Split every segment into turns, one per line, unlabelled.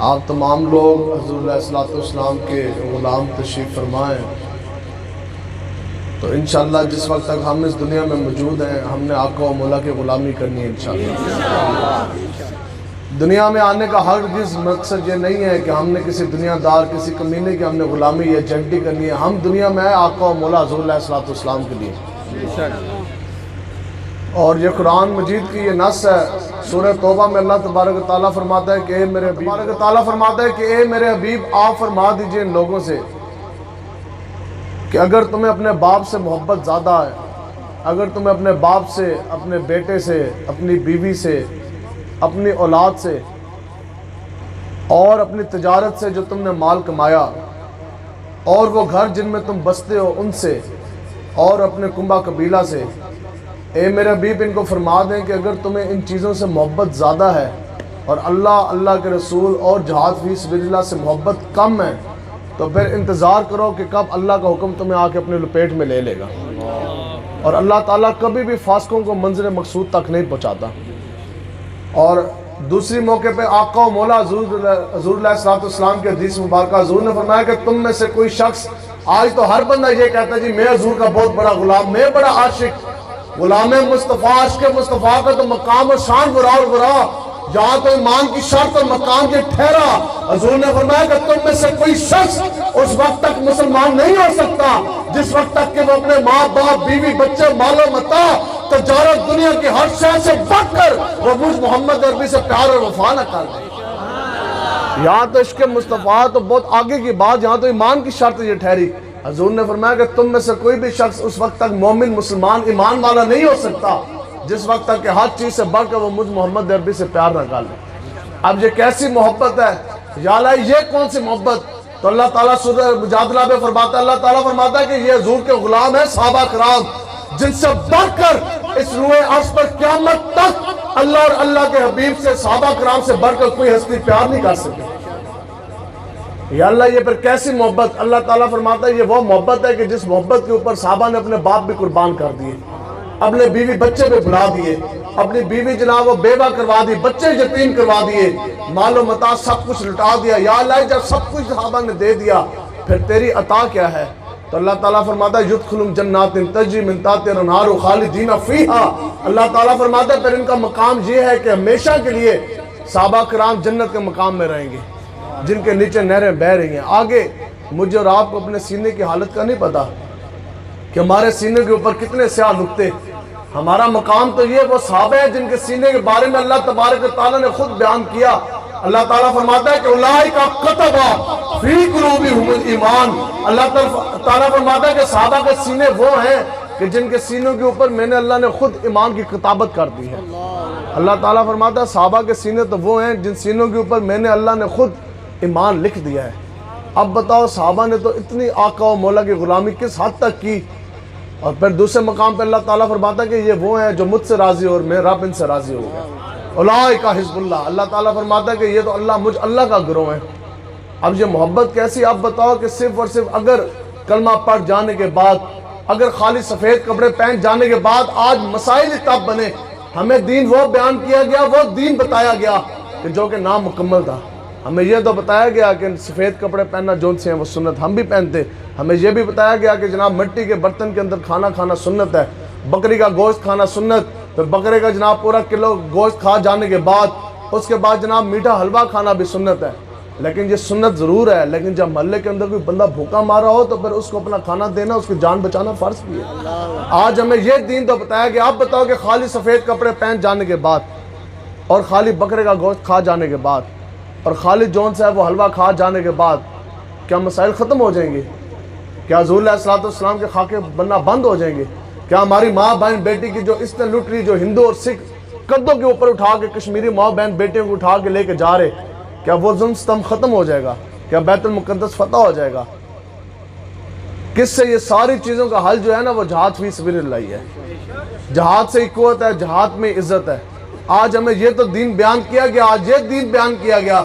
آپ تمام لوگ حضور علیہ السلام کے غلام تشریف فرمائیں، تو انشاءاللہ جس وقت تک ہم اس دنیا میں موجود ہیں ہم نے آقا و مولا کی غلامی کرنی ہے انشاءاللہ۔ دنیا میں آنے کا ہرگز مقصد یہ نہیں ہے کہ ہم نے کسی دنیا دار کسی کمینے کی ہم نے غلامی یا جنگی کرنی ہے۔ ہم دنیا میں آئے آقا و مولا حضور علیہ السلام کے لیے، اور یہ قرآن مجید کی یہ نص ہے۔ سورہ توبہ میں اللہ تبارک و تعالیٰ فرماتا ہے کہ اے میرے حبیب آپ فرما دیجئے ان لوگوں سے کہ اگر تمہیں اپنے باپ سے محبت زیادہ ہے، اگر تمہیں اپنے باپ سے، اپنے بیٹے سے، اپنی بیوی سے، اپنی اولاد سے اور اپنی تجارت سے جو تم نے مال کمایا، اور وہ گھر جن میں تم بستے ہو ان سے، اور اپنے کنبہ قبیلہ سے، اے میرے حبیب ان کو فرما دیں کہ اگر تمہیں ان چیزوں سے محبت زیادہ ہے اور اللہ کے رسول اور جہاد فی سبیل اللہ سے محبت کم ہے، تو پھر انتظار کرو کہ کب اللہ کا حکم تمہیں آ کے اپنے لپیٹ میں لے لے گا۔ اور اللہ تعالیٰ کبھی بھی فاسقوں کو منزل مقصود تک نہیں پہنچاتا۔ اور دوسری موقع پہ آقا و مولا حضور علیہ السلام کے حدیث مبارکہ حضور نے فرمایا کہ تم میں سے کوئی شخص، آج تو ہر بندہ یہ کہتا ہے جی میں حضور کا بہت بڑا غلام، میں بڑا عاشق، غلام مصطفیٰ، عاشق مصطفیٰ کا تو مقام اور شان برا اور برا، جہاں تو ایمان کی شرط اور مقام کے ٹھہرا۔ حضور نے فرمایا کہ تم میں سے کوئی شخص اس وقت تک مسلمان نہیں ہو سکتا جس وقت تک کہ وہ اپنے ماں باپ، بیوی، بچے، مال و متاع، تجارت، دنیا کی ہر شے سے بڑھ کر وہ مجھ محمد عربی سے پیار اور وفا نہ کر دے۔ یہاں تو عشق مصطفیٰ تو بہت آگے کی بات، یہاں تو ایمان کی شرط یہ ٹھہری۔ حضور نے فرمایا کہ تم میں سے کوئی بھی شخص اس وقت تک مومن، مسلمان، ایمان والا نہیں ہو سکتا جس وقت تک کہ ہر چیز سے بڑھ کر وہ مجھ محمد عربی سے پیار نہ کر لے۔ اب یہ کیسی محبت ہے یا اللہ، یہ کون سی محبت؟ تو اللہ تعالیٰ سورہ مجادلہ میں فرماتا ہے، اللہ تعالیٰ فرماتا ہے کہ یہ حضور کے غلام ہیں صحابہ کرام، جن سے بڑھ کر اس روح عرض پر قیامت تک اللہ اور اللہ کے حبیب سے، صحابہ کرام سے بڑھ کر کوئی ہستی پیار نہیں کر سکے۔ یا اللہ یہ پھر کیسی محبت؟ اللہ تعالیٰ فرماتا ہے یہ وہ محبت ہے کہ جس محبت کے اوپر صحابہ نے اپنے باپ بھی قربان کر دیے، اپنے بیوی بچے بھی بھلا دیے، اپنی بیوی جناب وہ بیوہ کروا دی، بچے یتیم کروا دیے، مال و متاع سب کچھ لٹا دیا۔ یا اللہ جب سب کچھ صحابہ نے دے دیا پھر تیری عطا کیا ہے؟ تو اللہ تعالیٰ فرماتا ہے یدخلون جنات تجری من تحتہا الانہار خالدین فیہا۔ اللہ تعالیٰ فرماتا ہے پھر ان کا مقام یہ ہے کہ ہمیشہ کے لیے صحابہ کرام جنت کے مقام میں رہیں گے جن کے نیچے نہریں بہہ رہی ہیں۔ آگے مجھے اور آپ کو اپنے سینے کی حالت کا نہیں پتا کہ ہمارے سینے کے اوپر کتنے سیاہ نقطے۔ ہمارا مقام تو یہ وہ صحابہ ہیں جن کے سینے کے بارے میں اللہ تبارک و تعالیٰ نے خود بیان کیا۔ اللہ تعالیٰ فرماتا ہے کہ اولئک کتب فی قلوبہم الایمان۔ اللہ تعالیٰ فرماتا ہے کہ صحابہ کے سینے وہ ہیں کہ جن کے سینوں کے اوپر میں نے اللہ نے خود ایمان کی کتابت کر دی ہے۔ اللہ تعالیٰ فرماتا ہے صحابہ کے سینے تو وہ ہیں جن سینوں کے اوپر میں نے اللہ نے خود ایمان لکھ دیا ہے۔ اب بتاؤ صحابہ نے تو اتنی آقا و مولا کی غلامی کس حد تک کی، اور پھر دوسرے مقام پہ اللہ تعالیٰ فرماتا ہے کہ یہ وہ ہیں جو مجھ سے راضی اور میں رب ان سے راضی ہو گیا۔ اولئک حزب اللہ۔ اللہ تعالیٰ فرماتا ہے کہ یہ تو اللہ کا گروہ ہے۔ اب یہ محبت کیسی؟ اب بتاؤ کہ صرف اور صرف اگر کلمہ پڑھ جانے کے بعد، اگر خالی سفید کپڑے پہن جانے کے بعد آج مسائل تب بنے، ہمیں دین وہ بیان کیا گیا، وہ دین بتایا گیا کہ جو کہ نامکمل تھا۔ ہمیں یہ تو بتایا گیا کہ سفید کپڑے پہننا جون سے ہیں وہ سنت، ہم بھی پہنتے۔ ہمیں یہ بھی بتایا گیا کہ جناب مٹی کے برتن کے اندر کھانا کھانا سنت ہے، بکری کا گوشت کھانا سنت، پھر بکرے کا جناب پورا کلو گوشت کھا جانے کے بعد اس کے بعد جناب میٹھا حلوہ کھانا بھی سنت ہے۔ لیکن یہ سنت ضرور ہے، لیکن جب محلے کے اندر کوئی بندہ بھوکا مارا ہو تو پھر اس کو اپنا کھانا دینا، اس کی جان بچانا فرض بھی ہے۔ آج ہمیں یہ دین تو بتایا گیا، اب بتاؤ کہ خالی سفید کپڑے پہن جانے کے بعد اور خالی بکرے کا گوشت کھا جانے کے بعد اور خالی جون صاحب وہ حلوہ کھا جانے کے بعد کیا مسائل ختم ہو جائیں گے؟ کیا حضور علیہ السلام کے خاکے بننا بند ہو جائیں گے؟ کیا ہماری ماں بہن بیٹی کی جو اس نے لٹ رہی، جو ہندو اور سکھ قدوں کے اوپر اٹھا کے کشمیری ماں بہن بیٹیوں کو اٹھا کے لے کے جا رہے، کیا وہ ظلم ستم ختم ہو جائے گا؟ کیا بیت المقدس فتح ہو جائے گا؟ کس سے یہ ساری چیزوں کا حل جو ہے نا وہ جہاد فی سبیل اللہ ہی ہے۔ جہاد سے ہی قوت ہے، جہاد میں عزت ہے۔ آج ہمیں یہ تو دین بیان کیا گیا، آج یہ دین بیان کیا گیا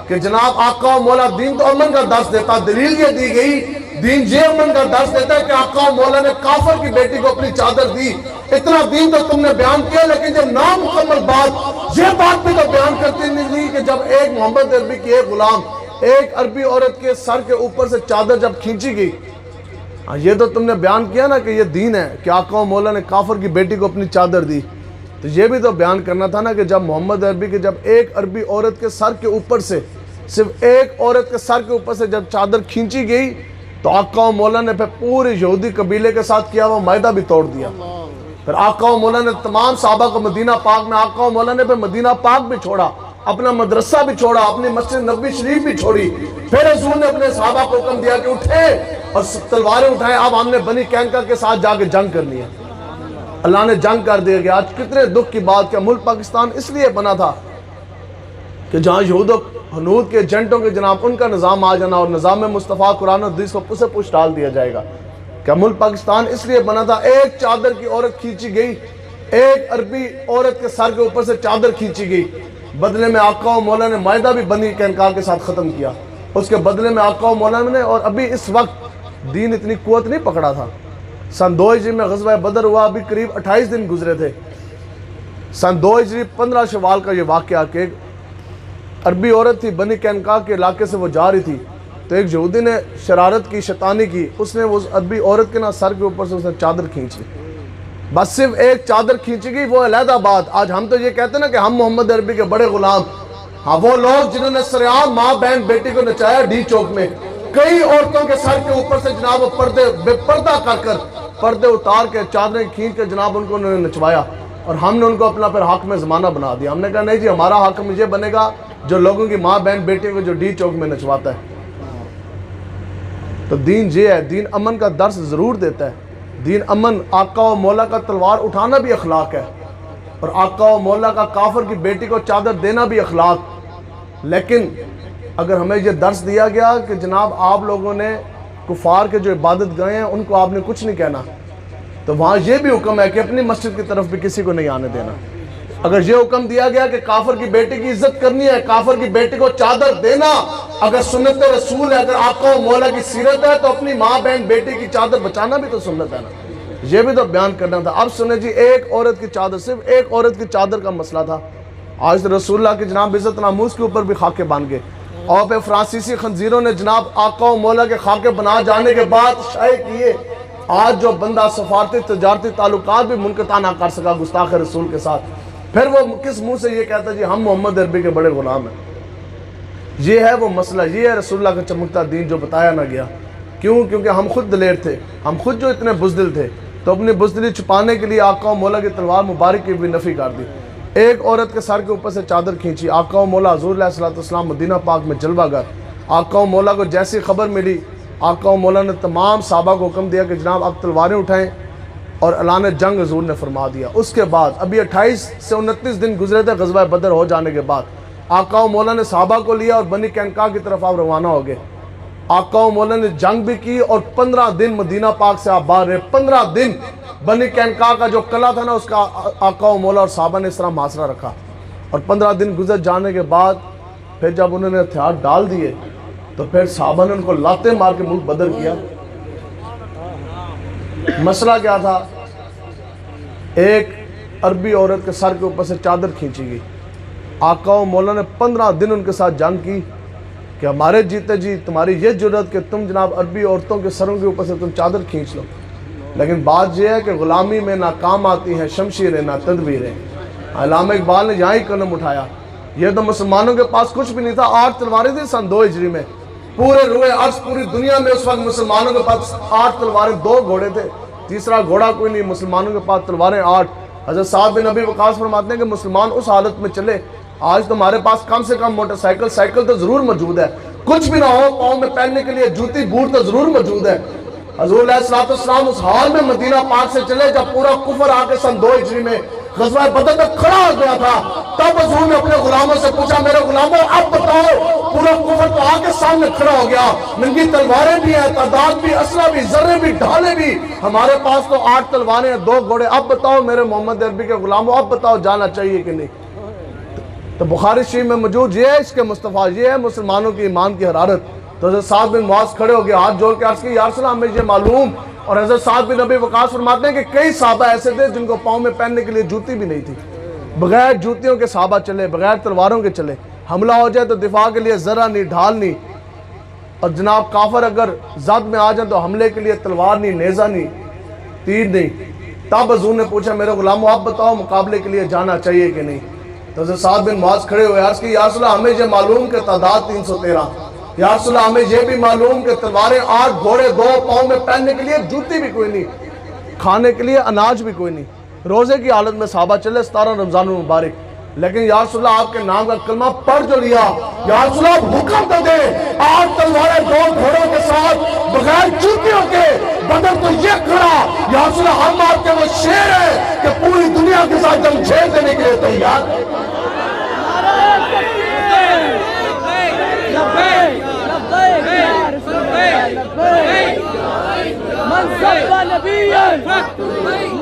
کہ جناب آقا و مولا دین تو امن کا درس دیتا، دلیل یہ دی گئی، دین یہ امن کا درس دیتا ہے کہ آقا و مولا نے کافر کی بیٹی کو اپنی چادر دی، اتنا دین تو تم نے بیان کیا، لیکن جب نامکمل بات یہ بات بھی تو بیان کرتی نہیں تھی کہ جب ایک محمد عربی کی ایک غلام ایک عربی عورت کے سر کے اوپر سے چادر جب کھینچی گئی، یہ تو تم نے بیان کیا نا کہ یہ دین ہے کہ آقا و مولا نے کافر کی بیٹی کو اپنی چادر دی، تو یہ بھی تو بیان کرنا تھا نا کہ جب محمد عربی کے جب ایک عربی عورت کے سر کے اوپر سے، صرف ایک عورت کے سر کے اوپر سے جب چادر کھینچی گئی تو آقا و مولا نے پھر پورے یہودی قبیلے کے ساتھ کیا وہ معاہدہ بھی توڑ دیا۔ پھر آقا و مولا نے تمام صحابہ کو مدینہ پاک میں، آقا و مولا نے پھر مدینہ پاک بھی چھوڑا، اپنا مدرسہ بھی چھوڑا، اپنی مسجد نبوی شریف بھی چھوڑی۔ پھر حضور نے اپنے صحابہ کو حکم دیا کہ اٹھیں اور تلواریں اٹھائیں، اب ہم نے بنی قینقاع کے ساتھ جا کے جنگ کرنی ہے۔ اللہ نے جنگ کر دیا گیا۔ آج کتنے دکھ کی بات کہ ملک پاکستان اس لیے بنا تھا کہ جہاں یہود و ہنود کے ایجنٹوں کے جناب ان کا نظام آ جانا اور نظام مصطفیٰ قرآن و حدیث کو پسے پوچھ ڈال دیا جائے گا۔ کیا ملک پاکستان اس لیے بنا تھا؟ ایک چادر کی عورت کھینچی گئی، ایک عربی عورت کے سر کے اوپر سے چادر کھینچی گئی، بدلے میں آقا و مولا نے معاہدہ بھی بنی قینقاع کے ساتھ ختم کیا۔ اس کے بدلے میں آقا و مولا نے، اور ابھی اس وقت دین اتنی قوت نہیں پکڑا تھا۔ سن 2 ہجری میں غزوہ بدر ہوا، ابھی قریب 28 دن گزرے تھے۔ سن 2 ہجری 15 شوال کا یہ واقعہ کہ ایک عربی عورت تھی، بنی قینقاع کے علاقے سے وہ جا رہی تھی، تو ایک یہودی نے شرارت کی، شیطانی کی، اس نے وہ عربی عورت کے سر کے اوپر سے اس نے چادر کھینچی۔ بس صرف ایک چادر کھینچی گئی، وہ علیحدہ بات۔ آج ہم تو یہ کہتے ہیں نا کہ ہم محمد عربی کے بڑے غلام، ہاں وہ لوگ جنہوں نے سریعام ماں بہن بیٹی کو نچایا ڈی چوک میں، کئی عورتوں کے سر کے اوپر سے جناب وہ پردے بے پردہ کر پردے اتار کے چادریں کھینچ کے جناب ان کو انہوں نے نچوایا، اور ہم نے ان کو اپنا پھر حاکم زمانہ بنا دیا۔ ہم نے کہا نہیں جی، ہمارا حاکم یہ بنے گا جو لوگوں کی ماں بہن بیٹی کو جو ڈی چوک میں نچواتا ہے۔ تو دین یہ ہے، دین امن کا درس ضرور دیتا ہے۔ دین امن، آقا و مولا کا تلوار اٹھانا بھی اخلاق ہے، اور آقا و مولا کا کافر کی بیٹی کو چادر دینا بھی اخلاق۔ لیکن اگر ہمیں یہ درس دیا گیا کہ جناب آپ لوگوں نے کفار کے جو عبادت گاہیں ہیں ان کو آپ نے کچھ نہیں کہنا، تو وہاں یہ بھی حکم ہے کہ اپنی مسجد کی طرف بھی کسی کو نہیں آنے دینا۔ اگر یہ حکم دیا گیا کہ کافر کی بیٹی کی عزت کرنی ہے، کافر کی بیٹی کو چادر دینا اگر سنت رسول ہے، اگر آقا و مولا کی سیرت ہے، تو اپنی ماں بہن بیٹی کی چادر بچانا بھی تو سنت ہے نا، یہ بھی تو بیان کرنا تھا۔ اب سنیں جی، ایک عورت کی چادر، صرف ایک عورت کی چادر کا مسئلہ تھا۔ آج تو رسول اللہ کی جناب عزت ناموس کے اوپر بھی خاکے بن گئے، اور پہ فرانسیسی خنزیروں نے جناب آقا و مولا کے خاکے بنا جانے کے بعد شائع کیے۔ آج جو بندہ سفارتی تجارتی تعلقات بھی منقطع نہ کر سکا گستاخ رسول کے ساتھ، پھر وہ کس منہ سے یہ کہتا ہے جی ہم محمد عربی کے بڑے غلام ہیں؟ یہ ہے وہ مسئلہ، یہ ہے رسول اللہ کا چمکتا دین جو بتایا نہ گیا۔ کیوں؟ کیونکہ ہم خود دلیر تھے، ہم خود جو اتنے بزدل تھے، تو اپنی بزدلی چھپانے کے لیے آقا و مولا کی تلوار مبارک کی بھی نفی کر دی۔ ایک عورت کے سر کے اوپر سے چادر کھینچی، آقا و مولا حضور علیہ السلام مدینہ پاک میں جلوہ گر۔ آقا و مولا کو جیسی خبر ملی، آقا و مولا نے تمام صحابہ کو حکم دیا کہ جناب آپ تلواریں اٹھائیں، اور اعلان جنگ حضور نے فرما دیا۔ اس کے بعد ابھی 28 سے 29 دن گزرے تھے غزوہ بدر ہو جانے کے بعد، آقا و مولا نے صحابہ کو لیا اور بنی قینقاع کی طرف آپ روانہ ہو گئے۔ آقا و مولا نے جنگ بھی کی، اور 15 دن مدینہ پاک سے آپ باہر رہے۔ 15 دن بنی قینقاع کا جو قلعہ تھا نا، اس کا آقا و مولا اور صحابہ نے اس طرح محاصرہ رکھا، اور 15 دن گزر جانے کے بعد پھر جب انہوں نے ہتھیار ڈال دیے تو پھر صحابہ نے ان کو لاتے مار کے ملک بدر کیا۔ مسئلہ کیا تھا؟ ایک عربی عورت کے سر کے اوپر سے چادر کھینچی گئی۔ آقا و مولا نے 15 دن ان کے ساتھ جنگ کی کہ ہمارے جیتے جی تمہاری یہ جرأت کہ تم جناب عربی عورتوں کے سروں کے اوپر سے تم چادر کھینچ لو۔ لیکن بات یہ ہے کہ غلامی میں نہ کام آتی ہیں شمشیریں نہ تدبیریں۔ علامہ اقبال نے یہاں ہی قلم اٹھایا۔ یہ تو مسلمانوں کے پاس کچھ بھی نہیں تھا، 8 تلواریں تھیں سن 2 ہجری میں، پورے روئے عرض پوری دنیا میں اس وقت مسلمانوں کے پاس 8 تلواریں، 2 گھوڑے تھے، تیسرا گھوڑا کوئی نہیں، مسلمانوں کے پاس تلواریں 8۔ حضرت صاحب بن ابی وقاص فرماتے ہیں کہ مسلمان اس حالت میں چلے، آج تو ہمارے پاس کم سے کم موٹر سائیکل تو ضرور موجود ہے، کچھ بھی نہ ہو پاؤں میں پہننے کے لیے جوتی بوٹ تو ضرور موجود ہے۔ حضور علیہ السلام اس حال میں مدینہ پاک سے چلے جب پورا کفر آ کے سن 2 ہجری میں غزوہ بدر تک کھڑا ہو گیا تھا۔ تب حضور نے اپنے غلاموں سے پوچھا، میرے غلاموں اب بتاؤ، پورا کفر تو آ کے سامنے کھڑا ہو گیا، ننگی تلواریں بھی ہیں، تعداد بھی، اسلحہ بھی، ذرے بھی، ڈھالیں بھی، ہمارے پاس تو 8 تلواریں ہیں، 2 گھوڑے، اب بتاؤ میرے محمد عربی کے غلاموں، اب بتاؤ جانا چاہیے کہ نہیں؟ تو بخاری شریف میں موجود یہ ہے عشق مصطفیٰ، یہ ہے مسلمانوں کی ایمان کی حرارت۔ تو حضرت سعد بن معاذ کھڑے ہو گئے، ہاتھ جوڑ کے عرض کی، یا رسول اللہ ہمیں یہ معلوم اور حضرت سعد بن ابی وقاص فرماتے ہیں کہ کئی صحابہ ایسے تھے جن کو پاؤں میں پہننے کے لیے جوتی بھی نہیں تھی، بغیر جوتیوں کے صحابہ چلے، بغیر تلواروں کے چلے، حملہ ہو جائے تو دفاع کے لیے ذرہ نہیں، ڈھال نہیں، اور جناب کافر اگر زد میں آ جائیں تو حملے کے لیے تلوار نہیں، نیزہ نہیں، تیر نہیں۔ تب حضور نے پوچھا میرے غلاموں آپ بتاؤ مقابلے کے لیے جانا چاہیے کہ نہیں؟ تو حضرت سعد بن معاذ کھڑے ہوئے عرض کی یا رسول اللہ ہمیں یہ معلوم کہ تعداد 313، یا رسول اللہ ہمیں یہ بھی معلوم کہ تلواریں 8، گھوڑے 2، پاؤں میں پہننے کے لیے جوتی بھی کوئی نہیں، کھانے کے لیے اناج بھی کوئی نہیں۔ روزے کی حالت میں صحابہ چلے 17 رمضان المبارک، لیکن یا رسول اللہ آپ کے نام کا کلمہ پڑھ جو لیا، یا رسول اللہ حکم تو دے 8 تلواریں 2 گھوڑوں کے ساتھ بغیر جوتیوں کے، بدر تو یہ کھڑا، یا رسول اللہ ہم آپ کے وہ شیر ہیں کہ پوری دنیا کے ساتھ جنگ چھیڑ دینے کے لیے تیار۔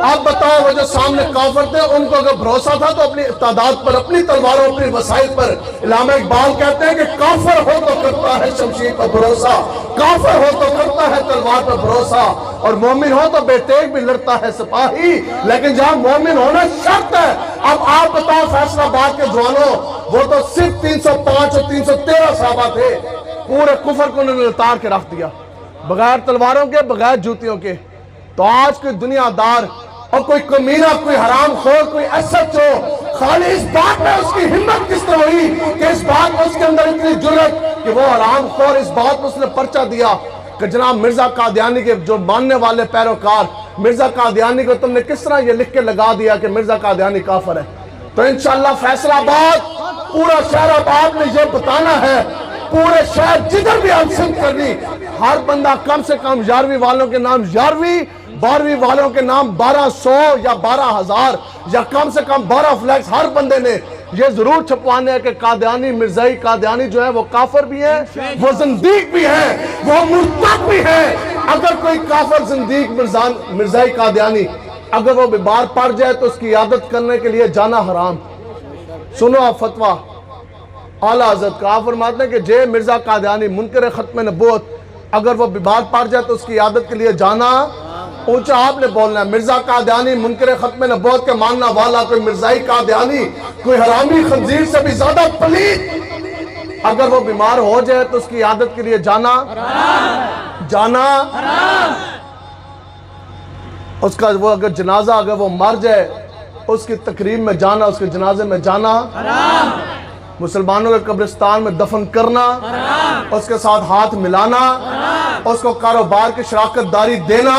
آپ بتاؤ وہ جو سامنے کافر تھے ان کو اگر بھروسہ تھا تو اپنی تعداد پر، اپنی تلواروں، اپنی وسائل پر، علامہ اقبال کہتے ہیں کہ کافر ہو تو کرتا ہے شمشیر پر بھروسہ، کافر ہو تو کرتا ہے تلوار پر بھروسہ، اور مومن ہو تو بے تیغ بھی لڑتا ہے سپاہی، لیکن جہاں مومن ہونا شرط ہے۔ اب آپ بتاؤ فیصل آباد کے جوانوں، وہ تو صرف 305 اور 313 صحابہ تھے، پورے کفر کو انہوں نے اتار کے رکھ دیا، بغیر تلواروں کے، بغیر جوتیوں کے۔ تو آج کوئی دنیا دار اور کوئی کمینہ، کوئی حرام خور، کوئی ایسچ ہو، خالی اس بات میں اس کی ہمت کس طرح ہوئی کہ اس بات میں اس کے اندر اتنی جرت کہ وہ حرام خور اس بات میں اس نے پرچہ دیا کہ جناب مرزا قادیانی کے جو ماننے والے پیروکار، مرزا قادیانی کو تم نے کس طرح یہ لکھ کے لگا دیا کہ مرزا قادیانی کافر ہے۔ تو انشاءاللہ فیصل آباد، پورا شہر آباد میں یہ بتانا ہے، پورے شہر جدھر بھی ہم سمت کرنی، ہر بندہ کم سے کم 11ویں والوں کے نام 11ویں، 12ویں والوں کے نام 1200 یا 12,000 یا کم سے کم 12 فلیکس ہر بندے نے یہ ضرور چھپوانے ہیں کہ قادیانی، مرزائی قادیانی جو ہے وہ کافر بھی ہیں، وہ زندیق بھی ہیں، وہ مرتد بھی ہیں۔ اگر کوئی کافر، زندیق، مرزائی قادیانی اگر وہ بیمار پڑ جائے تو اس کی عیادت کرنے کے لیے جانا حرام۔ سنو آپ فتویٰ اعلیٰ حضرت کا، آپ فرماتے ہیں کہ جے مرزا قادیانی منکر ختم نبوت اگر وہ بیمار پڑ جائے تو اس کی عیادت کے لیے جانا، اونچا آپ نے بولنا ہے، مرزا قادیانی منکر ختم نبوت کے ماننا والا، کوئی مرزائی قادیانی، کوئی حرامی خنزیر سے بھی زیادہ پلید اگر وہ بیمار ہو جائے تو اس کی عیادت کے لیے جانا، اس کا وہ اگر جنازہ اگر وہ مر جائے اس کی تقریب میں جانا، اس کے جنازے میں جانا، مسلمانوں کے قبرستان میں دفن کرنا، اس کے ساتھ ہاتھ ملانا، اس کو کاروبار کی شراکت داری دینا،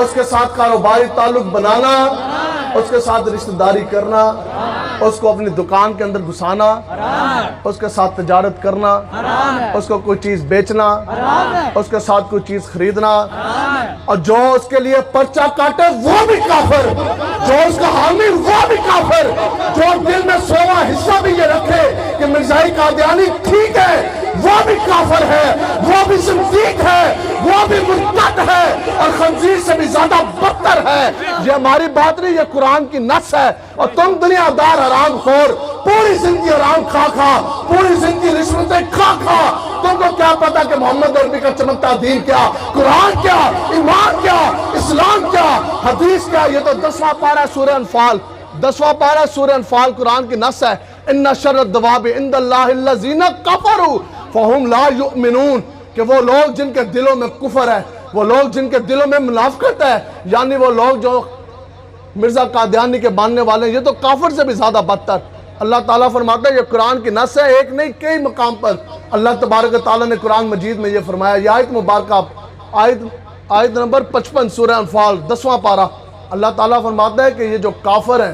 اس کے ساتھ کاروباری تعلق بنانا، اس کے ساتھ رشتہ داری کرنا، اس کو اپنی دکان کے اندر گھسانا، اس کے ساتھ تجارت کرنا، اس کو کوئی چیز بیچنا، اس کے ساتھ کوئی چیز خریدنا، اور جو اس کے لیے پرچہ کاٹے وہ بھی کافر، جو اس کا حامی وہ بھی کافر، جو دل میں 100واں حصہ بھی یہ رکھے کہ مرزائی قادیانی ٹھیک ہے، وہ بھی کافر ہے، وہ بھی زندیق ہے، وہ بھی مرتد ہے، اور خنزیر سے بھی زیادہ بدتر ہے۔ یہ ہماری بات نہیں، یہ قرآن کی نص ہے۔ اور تم دنیا دار حرام خور، پوری زندگی حرام کھا، پوری زندگی رشوتیں کھا، تم کو کیا پتا کہ محمد عربی کا چمکتا دین کیا، قرآن کیا، ایمان کیا، اسلام کیا، حدیث کیا۔ یہ تو 10واں پارہ سورہ انفال، 10واں پارہ سورہ انفال قرآن کی نص ہے، ان شر الدواب عند اللہ الذین کفروا فہم لا یؤمنون، کہ وہ لوگ جن کے دلوں میں کفر ہے، وہ لوگ جن کے دلوں میں منافقت ہے، یعنی وہ لوگ جو مرزا قادیانی کے ماننے والے ہیں، یہ تو کافر سے بھی زیادہ بدتر۔ اللہ تعالیٰ فرماتا ہے یہ قرآن کی نص ہے، ایک نہیں کئی مقام پر اللہ تبارک و تعالیٰ نے قرآن مجید میں یہ فرمایا۔ یہ آیت مبارکہ آیت نمبر 55 سورہ انفال 10واں پارہ، اللہ تعالیٰ فرماتا ہے کہ یہ جو کافر ہیں،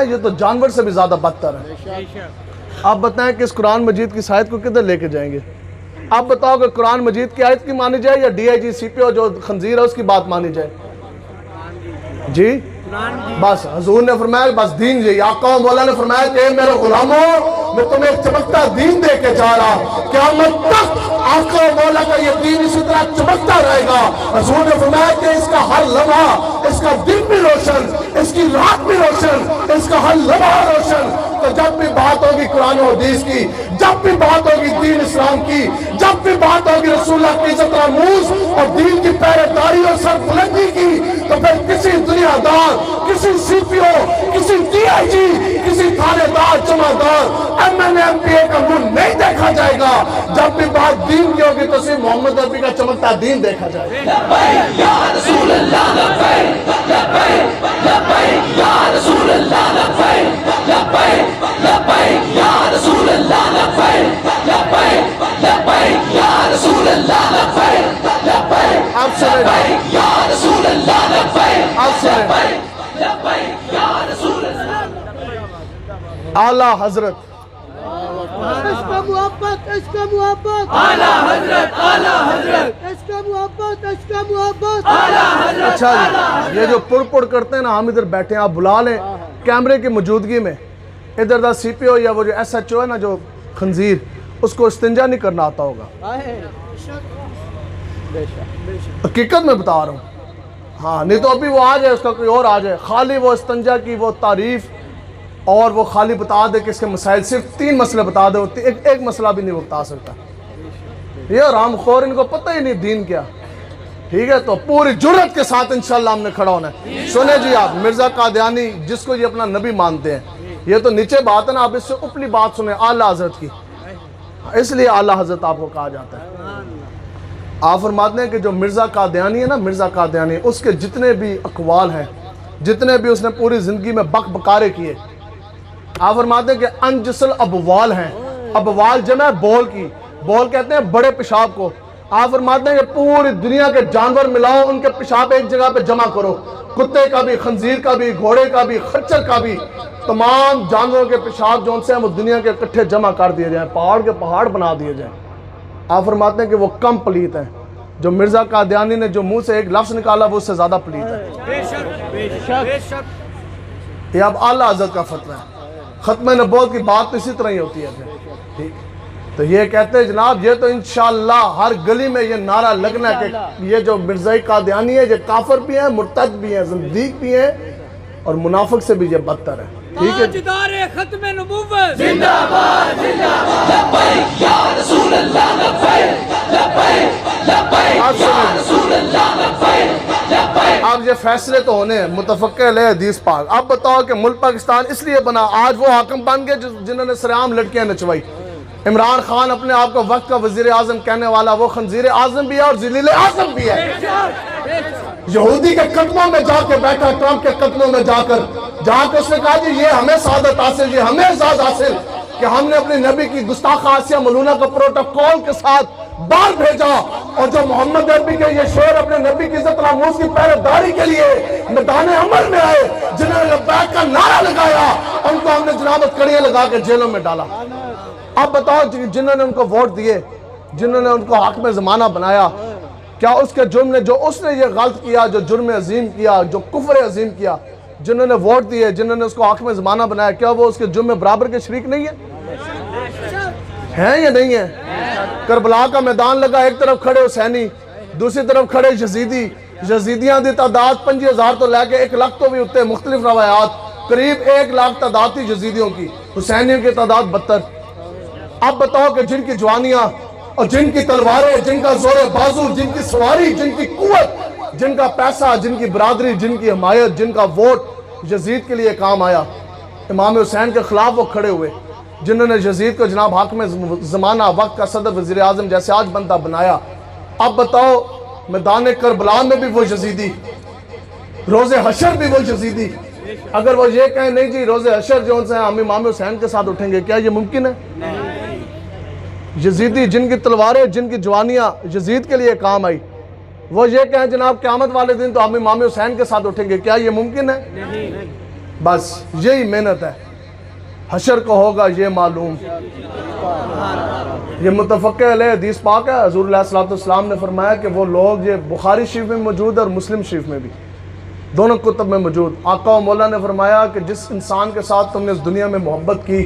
یہ تو جانور سے بھی زیادہ بدتر ہیں۔ آپ بتائیں کہ اس قرآن مجید کی اس آیت کو کدھر لے کے جائیں گے؟ آپ بتاؤ کہ قرآن مجید کی آیت کی مانی جائے یا ڈی آئی جی سی پی او جو خنزیر ہے اس کی بات مانی جائے؟ جی بس حضور نے فرمایا بس دین جی، آقا و مولا نے فرمایا کہ میرے غلاموں میں تمہیں ایک چمکتا دین دے کے جا رہا، قیامت تک آقا و مولا کا یہ دین اسی طرح چمکتا رہے گا۔ حضور نے فرمایا کہ اس کا ہر لمحہ، اس کا دن بھی روشن، اس کی رات بھی روشن، اس کا ہر لمحہ روشن۔ تو جب بھی بات ہوگی قرآن و حدیث کی، جب بھی بات ہوگی دین اسلام کی، جب بھی بات ہوگی رسول اللہ کی عزت آموز اور دین کی پہرےداری اور سربلندی کی، تو پھر کسی دنیا دار، کسی سی پی او، کسی ڈی آئی جی، کسی تھانے دار، جمعدار، ایم این ایم پی اے کا منہ نہیں دیکھا جائے گا۔ جب بھی بات دین کی ہوگی تو صرف محمد عربی کا چمکتا دین دیکھا جائے گا۔
لبیک یا رسول اللہ لبیک، لبیک لبیک یا رسول اللہ لبیک، لبیک لبیک یا رسول اللہ لبیک، لبیک لبیک یا رسول اللہ لبیک، لبیک
آپ سنیں
لبیک یا رسول اللہ لبیک،
آپ سنیں
لبیک لبیک یا رسول اللہ۔
اعلیٰ حضرت
عشق محبت، عشق محبت،
اعلیٰ حضرت، اعلیٰ حضرت،
عشق محبت، عشق محبت،
اعلیٰ حضرت۔
اچھا جی، یہ جو پڑ کرتے ہیں نا، ہم ادھر بیٹھے ہیں، آپ بلا لیں کیمرے کی موجودگی میں، ادھر دا سی پی او یا وہ جو ایس ایچ او ہے نا، جو خنزیر، اس کو استنجا نہیں کرنا آتا ہوگا۔ حقیقت میں بتا رہا ہوں، ہاں، نہیں تو ابھی وہ آ جائے، اس کا کوئی اور آ جائے، خالی وہ استنجا کی وہ تعریف، اور وہ خالی بتا دے کہ اس کے مسائل، صرف 3 مسئلے بتا دے، ایک مسئلہ بھی نہیں وہ بتا سکتا۔ یہ رام خور، ان کو پتہ ہی نہیں دین کیا، ٹھیک ہے؟ تو پوری جرت کے ساتھ انشاءاللہ ہم نے کھڑا ہونا ہے۔ سنیں جی، آپ مرزا قادیانی جس کو یہ اپنا نبی مانتے ہیں، یہ تو نیچے بات ہے نا، آپ اس سے اوپری بات سنیں اعلیٰ حضرت کی، اس لیے اعلیٰ حضرت آپ کو کہا جاتا ہے۔ آپ فرماتے ہیں کہ جو مرزا قادیانی ہے نا، مرزا قادیانی، اس کے جتنے بھی اقوال ہیں، جتنے بھی اس نے پوری زندگی میں بکارے کیے، آپ فرماتے ہیں کہ انجسل ابوال ہیں، ابوال جمع ہے بول کی، بول کہتے ہیں بڑے پیشاب کو۔ آپ فرماتے ہیں کہ پوری دنیا کے جانور ملاؤ، ان کے پیشاب ایک جگہ پہ جمع کرو، کتے کا بھی، خنزیر کا بھی، گھوڑے کا بھی، خچر کا بھی، تمام جانوروں کے پیشاب جو ان سے ہیں وہ دنیا کے اکٹھے جمع کر دیے جائیں، پہاڑ کے پہاڑ بنا دیے جائیں۔ آپ فرماتے ہیں کہ وہ کم پلیت ہیں، جو مرزا قادیانی نے جو منہ سے ایک لفظ نکالا وہ اس سے زیادہ پلیت ہے۔ یہ اب اعلیٰ حضرت کا فتویٰ ہے۔ ختم نبوت کی بات تو اسی طرح ہی ہوتی ہے پھر، ٹھیک؟ تو یہ کہتے ہیں جناب، یہ تو انشاءاللہ ہر گلی میں یہ نعرہ لگنا ہے کہ یہ جو مرزا قادیانی ہے یہ کافر بھی ہیں، مرتد بھی ہیں، زندیق بھی ہیں، اور منافق سے بھی یہ بدتر ہے، ٹھیک ہے؟
تاجدار ختم نبوت
زندہ باد، زندہ باد، لبیک یا رسول اللہ لبیک، لبیک لبیک یا رسول اللہ لبیک، لبیک۔
اب یہ فیصلے تو ہونے ہیں متفقہ علیہ حدیث پاک۔ اب بتاؤ کہ ملک پاکستان اس لیے بنا، آج وہ حاکم بن گئے جنہوں نے سرعام لڑکیاں نچوائی۔ عمران خان اپنے آپ کو وقت کا وزیر اعظم کہنے والا، وہ خنزیر اعظم بھی ہے اور ذلیل اعظم بھی ہے۔ یہودی کے قدموں میں جا کے بیٹھا، ٹرمپ کے قدموں میں جا کر اس نے کہا جی یہ ہمیں سعادت حاصل، یہ ہمیں اعزاز حاصل کہ ہم نے اپنے نبی کی گستاخ آسیہ ملونہ کو پروٹوکول کے ساتھ باہر بھیجا، اور جو محمد عربی کے یہ شعر اپنے نبی کی عزت آموز کی پہرےداری کے لیے میدان عمل میں آئے، جنہوں نے لبیک کا نعرہ لگایا، ان کو ہم نے جنابت کڑیاں لگا کے جیلوں میں ڈالا۔ اب بتاؤ جنہوں نے ان کو ووٹ دیے، جنہوں نے ان کو حاکم زمانہ بنایا، کیا اس کے جرم نے، جو اس نے یہ غلط کیا، جو جرم عظیم کیا، جو کفر عظیم کیا، جنہوں نے ووٹ دیے، جنہوں نے اس کو حاکم زمانہ بنایا، کیا وہ اس کے جرم میں برابر کے شریک نہیں ہیں یا نہیں ہیں؟ کربلا کا میدان لگا، ایک طرف کھڑے حسینی، دوسری طرف کھڑے یزیدی، یزیدیاں دی تعداد 50,000 تو لے کے 1 لاکھ تو بھی ہوتے، مختلف روایات، قریب 1 لاکھ تعداد تھی یزیدیوں کی، حسینیوں کی تعداد 72۔ اب بتاؤ کہ جن کی جوانیاں اور جن کی تلواریں، جن کا زور بازو، جن کی سواری، جن کی قوت، جن کا پیسہ، جن کی برادری، جن کی حمایت، جن کا ووٹ یزید کے لیے کام آیا، امام حسین کے خلاف وہ کھڑے ہوئے، جنہوں نے یزید کو جناب حاکم زمانہ، وقت کا صدر، وزیر اعظم جیسے آج بندہ بنایا۔ اب بتاؤ میدان کربلا میں بھی وہ یزیدی، روز حشر بھی وہ یزیدی، اگر وہ یہ کہیں نہیں جی روز حشر جو ان سے ہم امام حسین کے ساتھ اٹھیں گے، کیا یہ ممکن ہے؟ یزیدی جن کی تلواریں، جن کی جوانیاں یزید کے لیے کام آئی، وہ یہ کہیں جناب قیامت والے دن تو ہم امام حسین کے ساتھ اٹھیں گے، کیا یہ ممکن ہے؟ بس یہی محنت ہے، حشر کو ہوگا یہ معلوم۔ یہ متفقہ علیہ حدیث پاک ہے، حضور علیہ الصلوۃ والسلام نے فرمایا کہ وہ لوگ، یہ بخاری شریف میں موجود اور مسلم شریف میں بھی، دونوں کتب میں موجود، آقا و مولا نے فرمایا کہ جس انسان کے ساتھ تم نے اس دنیا میں محبت کی،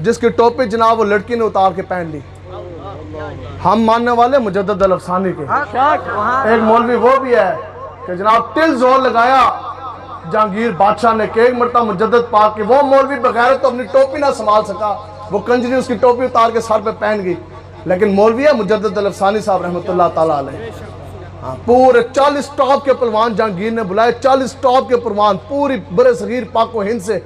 جس کی ٹوپی جناب وہ لڑکی نے اتار کے پہن لی. ہم ماننے والے مجدد الافسانی کے. ایک مولوی وہ بھی ہے کہ جناب تل زور لگایا جہانگیر بادشاہ نے کہ ایک مرتبہ مجدد پاک کے، وہ مولوی بغیر تو اپنی ٹوپی نہ سنبھال سکا، وہ کنجری اس کی ٹوپی اتار کے سر پہ پہن گئی. لیکن مولوی ہے مجدد الافسانی صاحب رحمۃ اللہ تعالیٰ علیہ. پورے 40 ٹاپ کے پلوان جہانگیر نے بلائے، 40 ٹاپ کے پلوان پوری برے صغیر پاک و ہند سے.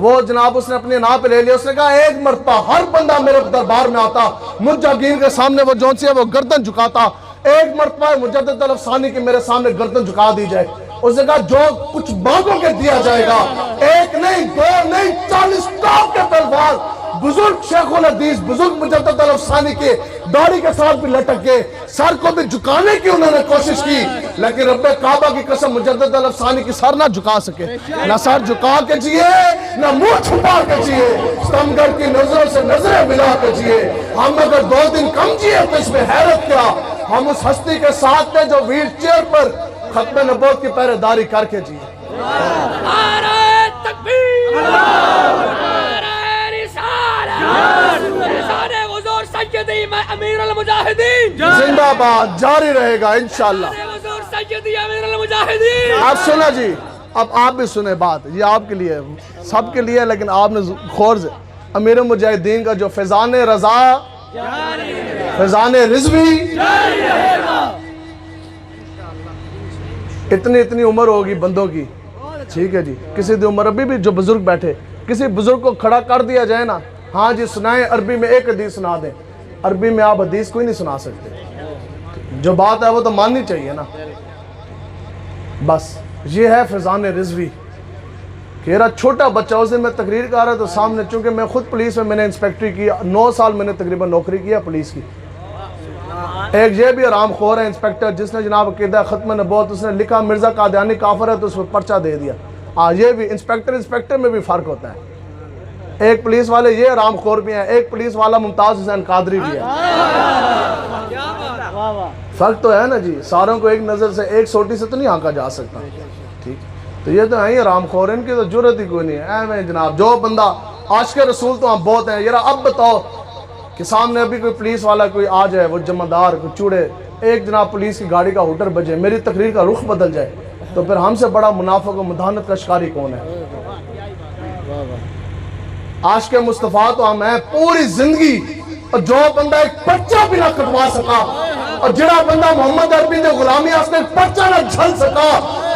وہ جناب اس نے اپنے نام پہ لے لیا. اس نے کہا ایک مرتبہ ہر بندہ میرے دربار میں آتا، مجھ جہانگیر کے سامنے وہ جون سی ہے وہ گردن جھکاتا، ایک مرتبہ مجدد الافسانی کی میرے سامنے گردن جھکا دی جائے. اس نے کہا جو کچھ مانگو کے دیا جائے گا، ایک نہیں دو نہیں 40 ٹاپ کے پلوان بزرگ شیخ الحدیث بزرگ مجدد الافسانی کے داڑھی کے ساتھ بھی لٹک گئے، سر کو بھی جھکانے کی انہوں نے کوشش کی، لیکن رب کعبہ کی قسم مجدد الافسانی کی سر نہ جھکا سکے. نہ سر جھکا کے جیے نہ منہ چھپا کے جیے، ستمگڑھ کی نظروں سے نظریں ملا کے جیے. ہم اگر 2 دن کم جیے تو اس میں حیرت کیا، ہم اس ہستی کے ساتھ تھے جو ویل چیئر پر ختم نبوت کی پہرے داری کر کے جیے.
نعرہ تکبیر، نعرہ رسالت، رسالہ حضور سیدی امیر المجاہدین
زندہ باد جاری رہے گا انشاءاللہ.
حضور سیدی امیر المجاہدین.
آپ سنا جی، اب آپ بھی سنیں بات، یہ آپ کے لیے سب کے لیے، لیکن آپ نے خور سے امیر المجاہدین کا جو فیضان رضا فیضان رضوی، اتنی عمر ہوگی بندوں کی، ٹھیک ہے جی، کسی دی عمر ابھی بھی جو بزرگ بیٹھے، کسی بزرگ کو کھڑا کر دیا جائے نا، ہاں جی سنائیں عربی میں ایک حدیث سنا دیں، عربی میں آپ حدیث کوئی نہیں سنا سکتے، جو بات ہے وہ تو ماننی چاہیے نا. بس یہ ہے فیضان رضوی. میرا چھوٹا بچہ، اس دن میں تقریر کر رہا تو سامنے، چونکہ میں خود پولیس میں نے انسپیکٹری کی 9 سال میں نے تقریباً نوکری کیا پولیس کی. ایک یہ بھی آرام خور ہے انسپیکٹر جس نے جناب عقیدہ ختم نبوت اس نے لکھا مرزا قادیانی کافر ہے تو اس پر پرچہ دے دیا. یہ بھی انسپیکٹر میں بھی فرق ہوتا ہے. ایک پولیس والے یہ آرام خور بھی ہیں، ایک پولیس والا ممتاز حسین قادری بھی ہے. فرق تو ہے نا جی، ساروں کو ایک نظر سے ایک سوٹی سے تو نہیں آنکا جا سکتا. ٹھیک، تو یہ تو ہیں ہی آرام خور، ان کی تو جرت ہی کوئی نہیں ہے. جناب جو بندہ عاشق رسول تو ہم بہت ہیں. یار اب بتاؤ کہ سامنے ابھی کوئی پولیس والا کوئی آ جائے، وہ جمعدار کوئی چوڑے، ایک جناب پولیس کی گاڑی کا ہوٹر بجے، میری تقریر کا رخ بدل جائے، تو پھر ہم سے بڑا منافق و مداحنت کا شکاری کون ہے؟ عاشق مصطفیٰ تو ہم ہیں پوری زندگی. اور جو بندہ ایک پرچہ بھی نہ کٹوا سکا، اور جڑا بندہ محمد عربی نے غلامی اس نے پرچہ نہ جھل سکا،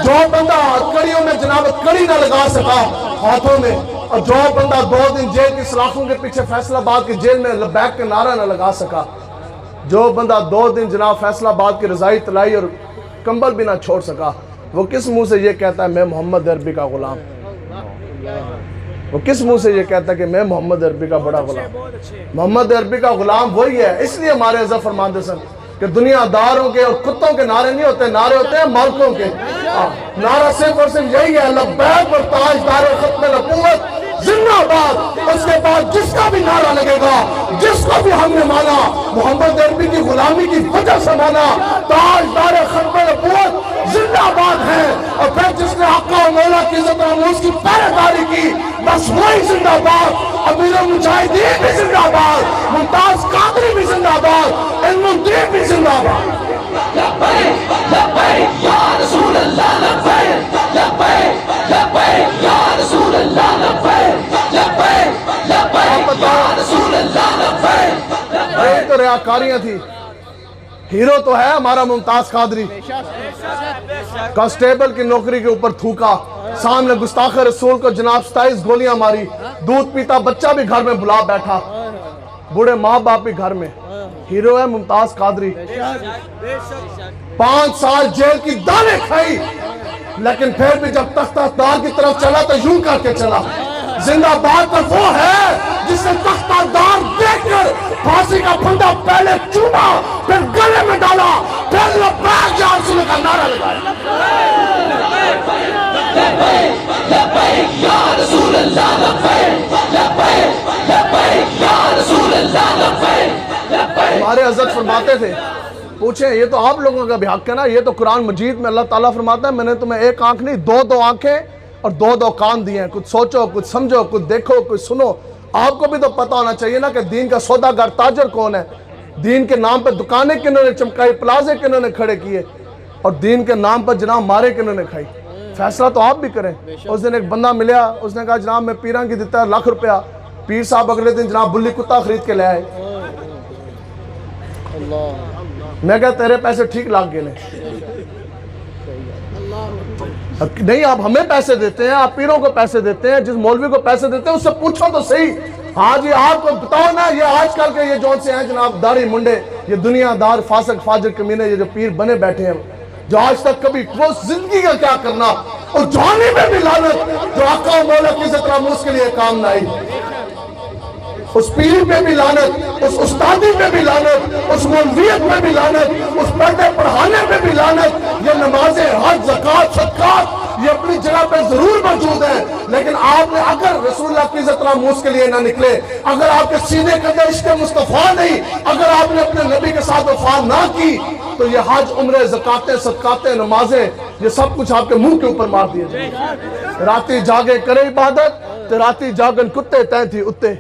جو بندہ کڑیوں میں جناب کڑی نہ لگا سکا ہاتھوں میں، اور جو بندہ 2 دن جیل کی سلاخوں کے پیچھے فیصل آباد کی جیل میں لبیک کے نعرہ نہ لگا سکا، جو بندہ 2 دن جناب فیصل آباد کی رضائی تلائی اور کمبل بھی نہ چھوڑ سکا، وہ کس منہ سے یہ کہتا ہے میں محمد عربی کا غلام؟ وہ کس منہ سے یہ کہتا ہے کہ میں محمد عربی کا بڑا غلام؟ محمد عربی کا غلام وہی ہے. اس لیے ہمارے عزت فرماندے سن کہ دنیا داروں کے اور کتوں کے نعرے نہیں ہوتے، نعرے ہوتے ہیں مالکوں کے. نعرہ صرف اور صرف یہی ہے، لبیک اور تاجدار ختم نبوت زندہ باد. اس کے بعد جس کا بھی نعرہ لگے گا، جس کو بھی ہم نے مانا محمد عربی کی غلامی کی وجہ سے مانا، تاجدار ختم نبوت زندہ باد ہے. اور پھر جس نے آقا و مولا کی عزت و ناموس کی پہرے داری کی، بس وہی زندہ باد. امیر المجاہدین بھی زندہ باد، ممتاز قادری بھی زندہ باد، علم الدین بھی زندہ باد.
لبیک لبیک یا رسول اللہ، لبیک لبیک لبیک یا رسول اللہ، لبیک لبیک لبیک یا رسول اللہ، لبیک.
یہ تو ریاکاریاں تھی. ہیرو تو ہے ہمارا ممتاز قادری، کانسٹیبل کی نوکری کے اوپر تھوکا، سامنے گستاخ رسول کو جناب 27 گولیاں ماری، دودھ پیتا بچہ بھی گھر میں بلا بیٹھا، بوڑھے ماں باپ بھی گھر میں. ہیرو ہے ممتاز قادری. 5 سال جیل کی دانے کھائی، لیکن پھر بھی جب تختہ دار کی طرف چلا تو یوں کر کے چلا. زندہ باد تو وہ ہے جس نے تختہ دار دیکھ کر پھانسی کا پھندا پہلے چوما، پھر گلے میں ڈالا، پھر لبیک یا رسول کا نعرہ لگایا.
لبیک لبیک یا رسول اللہ، لبیک لبیک لبیک یا رسول اللہ، لبیک لبیک.
ہمارے حضرت فرماتے تھے، پوچھیں یہ تو آپ لوگوں کا بھی حق ہے نا، یہ تو قرآن مجید میں اللہ تعالیٰ فرماتا ہے میں نے تمہیں ایک آنکھ نہیں 2 آنکھیں اور 2 کان دیے ہیں، کچھ سوچو، کچھ سمجھو، کچھ دیکھو، کچھ سنو. آپ کو بھی تو پتہ ہونا چاہیے نا کہ دین کا سوداگر تاجر کون ہے، دین کے نام پہ دکانیں کنہوں نے چمکائی، پلازے کنہوں نے کھڑے کیے، اور دین کے نام پر جناب مارے کنہوں نے کھائی۔ فیصلہ تو آپ بھی کریں۔ اس دن ایک بندہ ملیا، اس نے کہا جناب میں پیران کی دیتا ہے ₹1,00,000، پیر صاحب اگلے دن جناب بلی کتا خرید کے لے آئے۔ میں کہا تیرے پیسے ٹھیک لاگ گئے نہیں، آپ ہمیں پیسے دیتے ہیں، آپ پیروں کو پیسے دیتے ہیں، جس مولوی کو پیسے دیتے ہیں اس سے پوچھو تو صحیح، ہاں جی آپ کو بتاؤ نا، یہ آج کل کے یہ جون سے ہیں جناب داڑھی منڈے، یہ دنیا دار فاسق فاجر کمینے، یہ جو پیر بنے بیٹھے ہیں، جو آج تک کبھی وہ زندگی کا کیا کرنا، اور جوانی میں بھی لعنت، جو آقا و مولا کی عزت ناموس کے لیے کام نہ آئی، اس پیر پہ بھی لعنت، اس استادی پہ بھی لعنت، اس مولویت پہ بھی لعنت، اس پردے پڑھانے پہ بھی لعنت۔ یہ نمازیں، حج، زکوٰۃ، صدقات یہ اپنی جگہ پہ ضرور موجود ہیں، لیکن آپ نے اگر رسول اللہ کی عزت ناموس کے لیے نہ نکلے، اگر آپ کے سینے کے اندر عشق مصطفیٰ نہیں، اگر آپ نے اپنے نبی کے ساتھ وفا نہ کی، تو یہ حج، عمرے، زکاتیں، صدقاتیں، نمازیں یہ سب کچھ آپ کے منہ کے اوپر مار دیے جائیں۔ راتی جاگے کرے عبادت تو راتی جاگن کتے تین تھی اتے،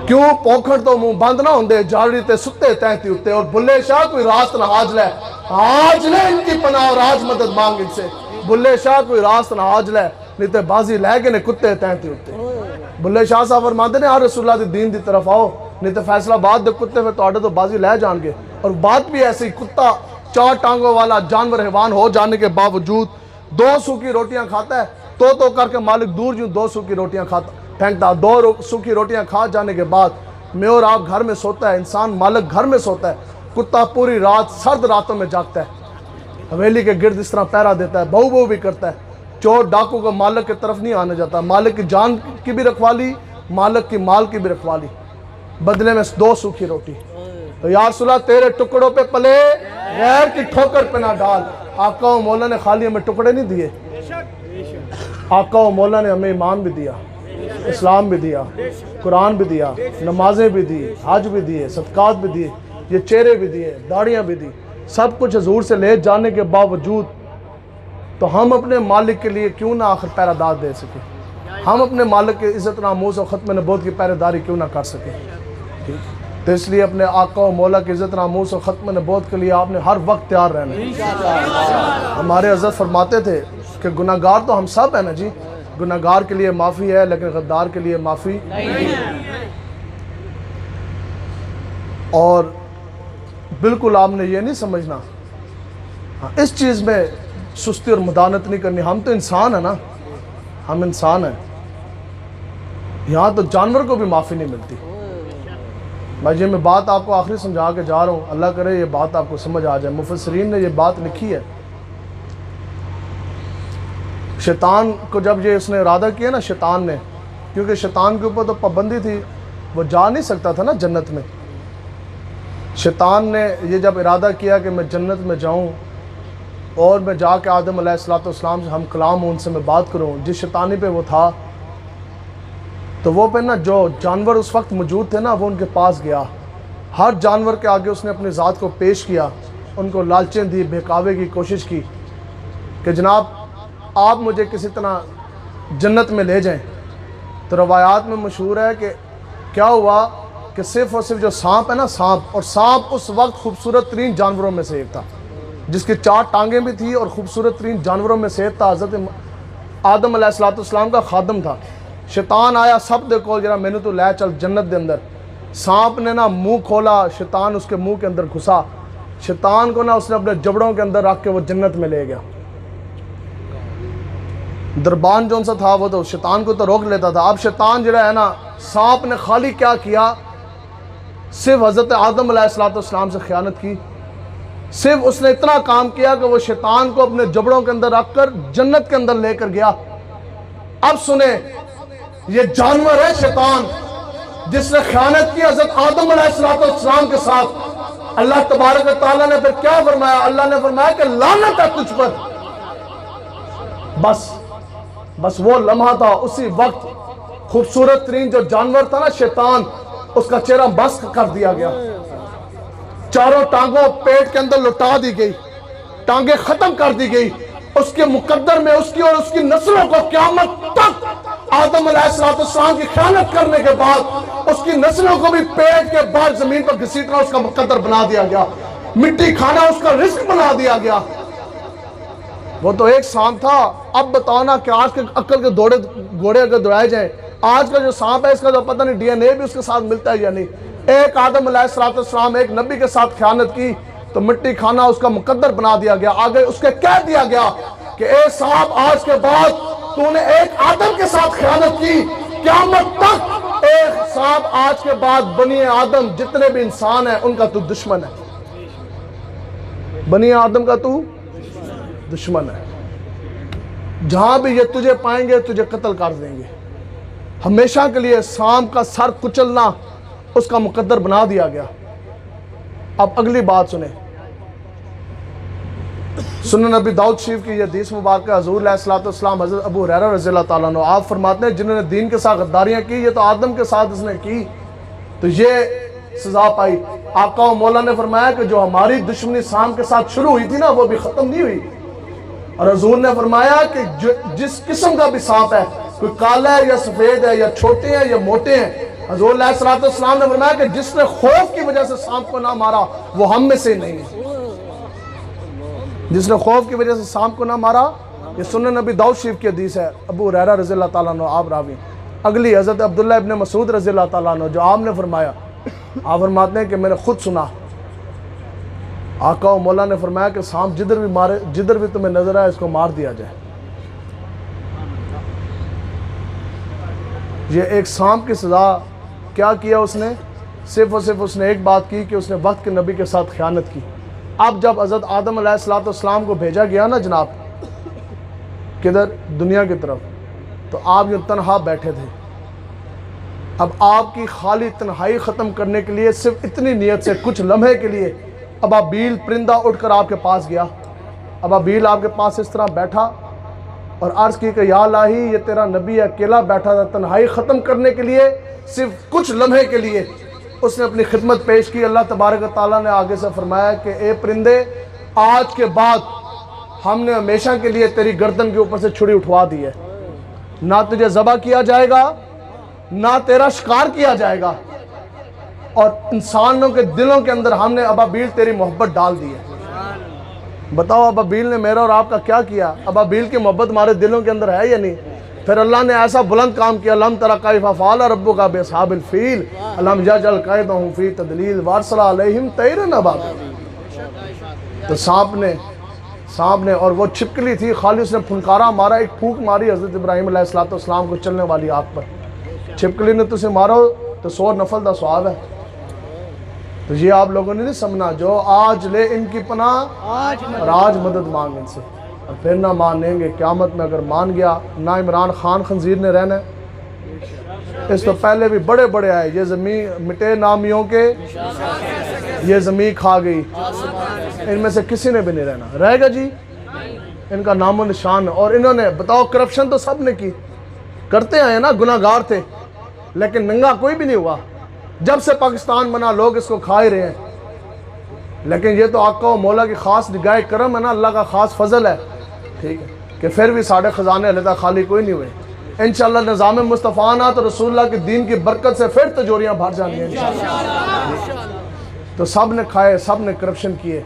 کیوں پوکھڑ تو منہ بند نہ ہوندے، جھاڑی تے ستے تین تھی اتے، اور بلے شاہ کوئی راست نہ آج لے، آج لے ان کی پناہ اور آج مدد مانگ ان سے، بلے شاہ کوئی راست نہ آج لے، نہیں تے بازی لے گے نے کتے تین تھی اتے۔ بلے شاہ صاحب فرماتے نے رسول اللہ دی دین دی طرف آؤ، نہیں تے فیصلہ بات دے کتے پہ تو آڑے تو بازی لے جان گے۔ اور بات بھی ایسی، کتا 4 ٹانگوں والا جانور حیوان ہو جانے کے باوجود 2 سوکھی روٹیاں کھاتا ہے، تو کر کے مالک دور جوں 2 سوکھی روٹیاں کھاتا پھینکتا، 2 سوکھی روٹیاں کھا جانے کے بعد میں اور آپ گھر میں سوتا ہے، انسان مالک گھر میں سوتا ہے، کتا پوری رات سرد راتوں میں جاگتا ہے، حویلی کے گرد اس طرح پہرا دیتا ہے، بہو بہو بھی کرتا ہے، چور ڈاکو کو مالک کی طرف نہیں آنے جاتا، مالک کی جان کی بھی رکھوالی، مالک کی مال کی بھی رکھوالی، بدلے میں 2 سوکھی روٹی۔ تو یا رسول اللہ تیرے ٹکڑوں پہ پلے، غیر کی ٹھوکر پہ نہ ڈال۔ آقا و مولا نے خالی ہمیں ٹکڑے نہیں دیے، آقا و مولا نے ہمیں ایمان بھی دیا، اسلام بھی دیا، قرآن بھی دیا، نمازیں بھی دی، حج بھی دیے، صدقات بھی دیے، یہ چہرے بھی دیے، داڑیاں بھی دی، سب کچھ حضور سے لے جانے کے باوجود تو ہم اپنے مالک کے لیے کیوں نہ آخر پہرہ دار دے سکے، ہم اپنے مالک کے عزت ناموس اور ختم نبوت کی پہرہ داری کیوں نہ کر سکے۔ تو اس لیے اپنے آقا و مولا کی عزت ناموس اور ختم نبوت کے لیے آپ نے ہر وقت تیار رہنا ہے۔ ہمارے حضرت فرماتے تھے کہ گناہگار تو ہم سب ہیں نا جی، گناہگار کے لیے معافی ہے لیکن غدار کے لیے معافی نہیں ہے۔ اور بالکل آپ نے یہ نہیں سمجھنا، اس چیز میں سستی اور مدانت نہیں کرنی، ہم تو انسان ہیں نا، ہم انسان ہیں، یہاں تو جانور کو بھی معافی نہیں ملتی۔ میں میں بات آپ کو آخری سمجھا کے جا رہا ہوں، اللہ کرے یہ بات آپ کو سمجھ آ جائے۔ مفسرین نے یہ بات لکھی ہے، شیطان کو جب یہ اس نے ارادہ کیا نا، شیطان نے، کیونکہ شیطان کے اوپر تو پابندی تھی، وہ جا نہیں سکتا تھا نا جنت میں۔ شیطان نے یہ جب ارادہ کیا کہ میں جنت میں جاؤں اور میں جا کے آدم علیہ السلام سے ہم کلام ہوں، ان سے میں بات کروں، جس شیطانی پہ وہ تھا، تو وہ پہ نا جو جانور اس وقت موجود تھے نا، وہ ان کے پاس گیا، ہر جانور کے آگے اس نے اپنی ذات کو پیش کیا، ان کو لالچیں دی، بہکاوے کی کوشش کی کہ جناب آپ مجھے کسی طرح جنت میں لے جائیں۔ تو روایات میں مشہور ہے کہ کیا ہوا کہ صرف اور صرف جو سانپ ہے نا، سانپ، اور سانپ اس وقت خوبصورت ترین جانوروں میں سے ایک تھا، جس کی 4 ٹانگیں بھی تھی اور خوبصورت ترین جانوروں میں سے ایک تھا، حضرت آدم علیہ السلام کا خادم تھا۔ شیطان آیا سب دے کول جرا مینوں تو لے چل جنت دے اندر، سانپ نے نا منہ کھولا، شیطان اس کے منہ کے اندر گھسا، شیطان کو نا اس نے اپنے جبڑوں کے اندر رکھ کے وہ جنت میں لے گیا۔ دربان جون سا تھا وہ تو شیطان کو تو روک لیتا تھا، اب شیطان جڑا ہے نا، سانپ نے خالی کیا کیا، صرف حضرت آدم علیہ السلام سے خیانت کی، صرف اس نے اتنا کام کیا کہ وہ شیطان کو اپنے جبڑوں کے اندر رکھ کر جنت کے اندر لے کر گیا۔ اب سنیں، یہ جانور ہے شیطان، جس نے خیانت کی حضرت آدم علیہ السلام کے ساتھ۔ اللہ تبارک و تعالیٰ نے پھر کیا فرمایا؟ اللہ نے فرمایا کہ لعنت ہے تجھ پر۔ بس وہ لمحہ تھا، اسی وقت خوبصورت ترین جو جانور تھا نا شیطان، اس کا چہرہ مسخ کر دیا گیا، چاروں ٹانگوں پیٹ کے اندر لٹا دی گئی، ٹانگیں ختم کر دی گئی، اس کے مقدر میں اس کی اور اس کی نسلوں کو قیامت تک آدم علیہ السلام کی خیانت کرنے کے بعد اس کی نسلوں کو بھی پیٹ کے بعد زمین پر گھسیٹنا اس کا مقدر بنا دیا گیا، مٹی کھانا اس کا رزق بنا دیا گیا۔ وہ تو ایک سانپ تھا، اب بتاؤ نا کہ آج کے عقل کے گھوڑے اگر دوڑائے جائیں، آج کا جو سانپ ہے اس کا جو پتہ نہیں ڈی این اے بھی اس کے ساتھ ملتا ہے یا نہیں۔ ایک آدم علیہ السلام ایک نبی کے ساتھ خیانت کی تو مٹی کھانا اس کا مقدر بنا دیا گیا، آگے اس کے کہہ دیا گیا کہ اے سانپ آج کے بعد تو نے ایک آدم کے ساتھ خیانت کی، قیامت تک ایک سانپ آج کے بعد بنی آدم جتنے بھی انسان ہیں ان کا تو دشمن ہے، بنی آدم کا تو دشمن ہے، جہاں بھی یہ تجھے پائیں گے تجھے قتل کر دیں گے۔ ہمیشہ کے لیے سانپ کا سر کچلنا اس کا مقدر بنا دیا گیا۔ اب اگلی بات سنیں، سنن نبی داؤد شریف کی یہ حدیث مبارکہ، حضور علیہ السلام حضرت ابو ہریرہ رضی اللہ تعالیٰ عنہ آپ فرماتے ہیں جنہوں نے دین کے ساتھ غداریاں کی، یہ تو آدم کے ساتھ اس نے کی تو یہ سزا پائی۔ آقا و مولا نے فرمایا کہ جو ہماری دشمنی سانپ کے ساتھ شروع ہوئی تھی نا وہ بھی ختم نہیں ہوئی، اور حضور نے فرمایا کہ جس قسم کا بھی سانپ ہے، کوئی کالا ہے یا سفید ہے یا چھوٹے ہیں یا موٹے ہیں، حضور علیہ السلام نے فرمایا کہ جس نے خوف کی وجہ سے سانپ کو نہ مارا وہ ہم میں سے نہیں ہے، جس نے خوف کی وجہ سے سانپ کو نہ مارا۔ یہ سنن نبی داؤد شریف کی حدیث ہے، ابو ہریرہ رضی اللہ تعالیٰ عنہ آپ راوی۔ اگلی حضرت عبداللہ ابن مسعود رضی اللہ تعالیٰ عنہ جو آپ نے فرمایا، آپ فرماتے ہیں کہ میں نے خود سنا آقا و مولا نے فرمایا کہ سانپ جدھر بھی تمہیں نظر آئے اس کو مار دیا جائے۔ یہ ایک سانپ کی سزا کیا کیا اس نے؟ صرف اور صرف اس نے ایک بات کی کہ اس نے وقت کے نبی کے ساتھ خیانت کی۔ اب جب حضرت آدم علیہ السلام کو بھیجا گیا نا جناب کدھر؟ دنیا کی طرف، تو آپ یوں تنہا بیٹھے تھے۔ اب آپ کی خالی تنہائی ختم کرنے کے لیے صرف اتنی نیت سے کچھ لمحے کے لیے ابابیل پرندہ اٹھ کر آپ کے پاس گیا۔ ابابیل آپ کے پاس اس طرح بیٹھا اور عرض کی کہ یا الہی یہ تیرا نبی اکیلا بیٹھا تھا، تنہائی ختم کرنے کے لیے صرف کچھ لمحے کے لیے اس نے اپنی خدمت پیش کی۔ اللہ تبارک و تعالیٰ نے آگے سے فرمایا کہ اے پرندے، آج کے بعد ہم نے ہمیشہ کے لیے تیری گردن کے اوپر سے چھری اٹھوا دی ہے، نہ تجھے ذبح کیا جائے گا نہ تیرا شکار کیا جائے گا، اور انسانوں کے دلوں کے اندر ہم نے ابابیل تیری محبت ڈال دی ہے۔ بتاؤ ابابیل نے میرا اور آپ کا کیا کیا؟ ابابیل کی محبت ہمارے دلوں کے اندر ہے یا نہیں؟ پھر اللہ نے ایسا بلند کام کیا، لم تر کیف فعل ربک باصحاب الفیل الم یجعل کیدہم فی تضلیل وارسل علیہم طیرا ابابیل۔ تو سانپ نے اور وہ چھپکلی تھی، خالی اس نے پھنکارا مارا، ایک پھونک ماری حضرت ابراہیم علیہ السلام کو چلنے والی آگ پر، چھپکلی نے تجھے مارو تو 100 نفل دا ثواب ہے۔ تو یہ آپ لوگوں نے نہیں سمجھنا، جو آج لے ان کی پناہ اور آج مدد مانگ ان سے، اور پھر نہ مانیں گے قیامت میں۔ اگر مان گیا نہ عمران خان خنزیر نے رہنا ہے، اس تو پہلے بھی بڑے بڑے آئے، یہ زمین مٹے نامیوں کے یہ زمین کھا گئی، ان میں سے کسی نے بھی نہیں رہنا، رہے گا جی؟ ان کا نام و نشان۔ اور انہوں نے بتاؤ کرپشن تو سب نے کی، کرتے آئے نا، گناہ گار تھے، لیکن ننگا کوئی بھی نہیں ہوا۔ جب سے پاکستان بنا لوگ اس کو کھا ہی رہے ہیں، لیکن یہ تو آقا و مولا کی خاص نگاہ کرم ہے نا، اللہ کا خاص فضل ہے، ٹھیک ہے، کہ پھر بھی ساڑھے خزانے اللہ تعالیٰ خالی کوئی نہیں ہوئے۔ انشاءاللہ نظام مصطفیٰ نا تو رسول اللہ کے دین کی برکت سے پھر تجوریاں بھر جانی ہیں انشاءاللہ۔ تو سب نے کھائے، سب نے کرپشن کیے،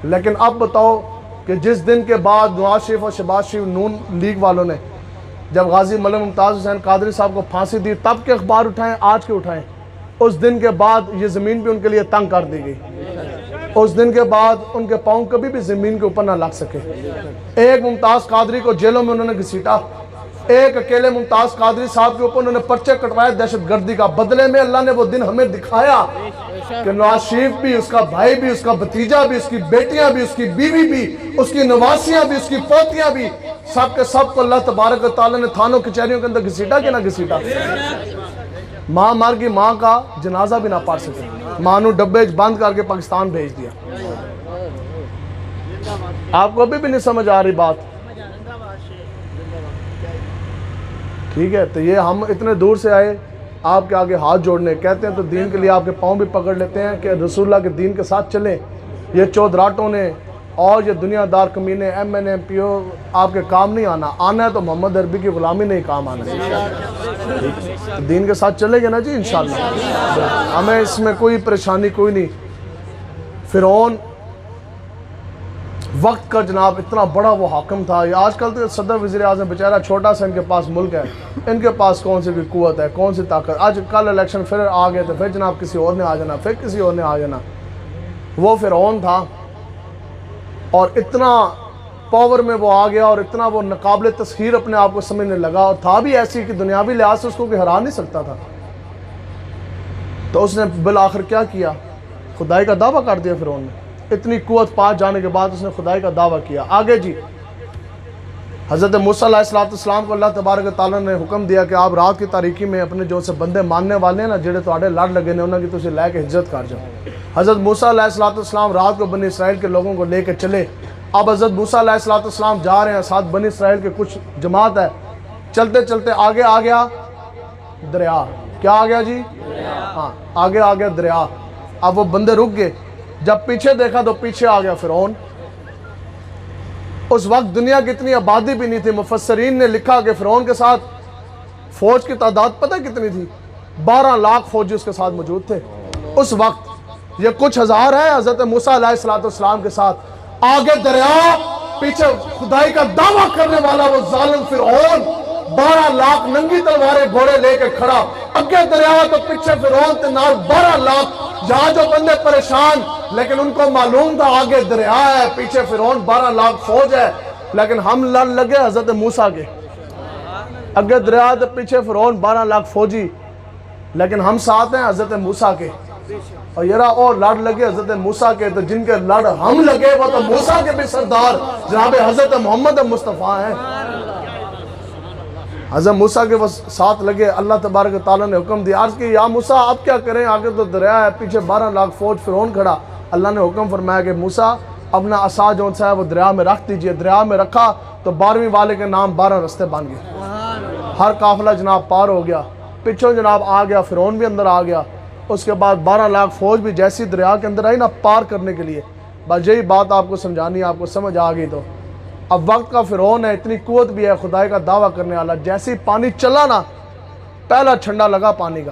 لیکن اب بتاؤ کہ جس دن کے بعد نواز شریف اور شہباز شریف نون لیگ والوں نے جب غازی ملک ممتاز حسین قادری صاحب کو پھانسی دی، تب کے اخبار اٹھائیں آج کے اٹھائیں، اس دن کے بعد یہ زمین بھی ان کے لیے تنگ کر دی گئی، اس دن کے بعد ان کے پاؤں کبھی بھی زمین کے اوپر نہ لگ سکے۔ ایک ممتاز قادری کو جیلوں میں انہوں نے گھسیٹا، ایک اکیلے ممتاز قادری صاحب کے اوپر انہوں نے پرچے کٹوائے دہشت گردی کا، بدلے میں اللہ نے وہ دن ہمیں دکھایا کہ نواز شریف بھی، اس کا بھائی بھی، اس کا بھتیجا بھی، اس کی بیٹیاں بھی، اس کی بیوی بھی، اس کی نواسیاں بھی، اس کی پوتیاں بھی، سب کے سب کو اللہ تبارک و تعالیٰ نے تھانوں کچہریوں کے اندر گھسیٹا کہ نہ گھسیٹا؟ ماں مر گئی، ماں کا جنازہ بھی نہ پڑھ سکے، ماں نو ڈبے بند کر کے پاکستان بھیج دیا۔ آپ کو ابھی بھی نہیں سمجھ آ رہی بات؟ ٹھیک ہے، تو یہ ہم اتنے دور سے آئے آپ کے آگے ہاتھ جوڑنے، کہتے ہیں تو دین کے لیے آپ کے پاؤں بھی پکڑ لیتے ہیں کہ رسول اللہ کے دین کے ساتھ چلیں۔ یہ چودراٹوں نے اور یہ دنیا دار کمینے ایم این ایم پی او آپ کے کام نہیں آنا ہے تو محمد عربی کی غلامی نہیں کام آنا ہے. دین کے ساتھ چلے گے نا جی انشاءاللہ. ہمیں اس میں کوئی پریشانی کوئی نہیں. فرعون وقت کا جناب اتنا بڑا وہ حاکم تھا. یہ آج کل تو صدر وزیر اعظم بیچارہ چھوٹا سا ان کے پاس ملک ہے, ان کے پاس کون سی بھی قوت ہے, کون سی طاقت. آج کل الیکشن پھر آ گئے تو پھر جناب کسی اور نے آ جانا, پھر کسی اور نے آ جانا. وہ فرعون تھا اور اتنا پاور میں وہ آ گیا اور اتنا وہ ناقابل تسخیر اپنے آپ کو سمجھنے لگا, اور تھا بھی ایسی کہ دنیاوی لحاظ سے اس کو کوئی ہرا نہیں سکتا تھا. تو اس نے بالآخر کیا کیا, خدائی کا دعویٰ کر دیا فرعون نے. اتنی قوت پاس جانے کے بعد اس نے خدائی کا دعویٰ کیا. آگے جی حضرت موسیٰ علیہ السلام کو اللہ تبارک و تعالیٰ نے حکم دیا کہ آپ رات کی تاریکی میں اپنے جو سے بندے ماننے والے ہیں نا, جڑے تواڈے لڑ لگے نے, انہوں کی تسی لے کے ہجرت کر جاؤ. حضرت موسیٰ علیہ السلام رات کو بنی اسرائیل کے لوگوں کو لے کے چلے. اب حضرت موسیٰ علیہ السلام جا رہے ہیں, ساتھ بنی اسرائیل کے کچھ جماعت ہے. چلتے چلتے آگے آ گیا دریا. کیا آ گیا جی؟ ہاں, آگے آ گیا دریا. اب وہ بندے رک گئے. جب پیچھے دیکھا تو پیچھے آ گیا فرعون. اس وقت دنیا کی اتنی آبادی بھی نہیں تھی. مفسرین نے لکھا کہ فرعون کے ساتھ فوج کی تعداد پتہ کتنی تھی؟ 12 لاکھ فوجی اس کے ساتھ موجود تھے اس وقت. یہ کچھ ہزار ہیں حضرت موسیٰ علیہ السلام کے ساتھ. آگے دریا, پیچھے خدائی کا دعویٰ کرنے والا وہ ظالم فرعون, 12 لاکھ ننگی تلواریں گھوڑے لے کے کھڑا. اگے دریا تو پیچھے فرعون تے نال 12 لاکھ. یہاں جو بندے پریشان, لیکن ان کو معلوم تھا آگے دریا ہے, پیچھے فرعون 12 لاکھ فوج ہے. لیکن ہم لڑ لگے حضرت موسیٰ کے. اگے دریا تو پیچھے فرعون 12 لاکھ فوجی, لیکن ہم ساتھ ہیں حضرت موسیٰ کے. اور یرا اور لڑ لگے حضرت موسیٰ کے, تو جن کے لڑ ہم لگے وہ تو موسیٰ کے بھی سردار جناب حضرت محمد مصطفیٰ ہیں. حضرت موسیٰ کے وہ ساتھ لگے. اللہ تبارک و تعالیٰ نے حکم دیا, عرض کی یا موسیٰ آپ کیا کریں, آگے تو دریا ہے, پیچھے 12 لاکھ فوج فرعون کھڑا. اللہ نے حکم فرمایا کہ موسیٰ اپنا عصا جو ہے وہ دریا میں رکھ دیجئے. دریا میں رکھا تو 12ویں والے کے نام 12 رستے بن گئے. ہر قافلہ جناب پار ہو گیا. پچھوں جناب آ گیا, فرعون بھی اندر آ گیا. اس کے بعد 12 لاکھ فوج بھی جیسی دریا کے اندر آئی نا پار کرنے کے لیے. بس یہی بات آپ کو سمجھانی, آپ کو سمجھ آ گئی. تو اب وقت کا فرعون ہے, اتنی قوت بھی ہے, خدائی کا دعویٰ کرنے والا. جیسی پانی چلا نا, پہلا چھنڈا لگا پانی کا.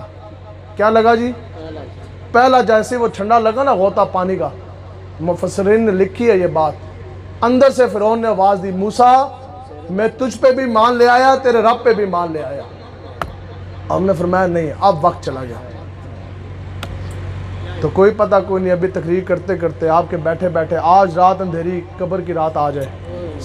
کیا لگا جی؟ پہلا جیسے وہ چھنڈا لگا نا غوطہ پانی کا. مفسرین نے لکھی ہے یہ بات. اندر سے فرعون نے آواز دی, موسیٰ میں تجھ پہ بھی مان لے آیا, تیرے رب پہ بھی مان لے آیا. ہم نے فرمایا نہیں, اب وقت چلا گیا. تو کوئی پتہ کوئی نہیں, ابھی تقریر کرتے کرتے آپ کے بیٹھے بیٹھے آج رات اندھیری قبر کی رات آ جائے,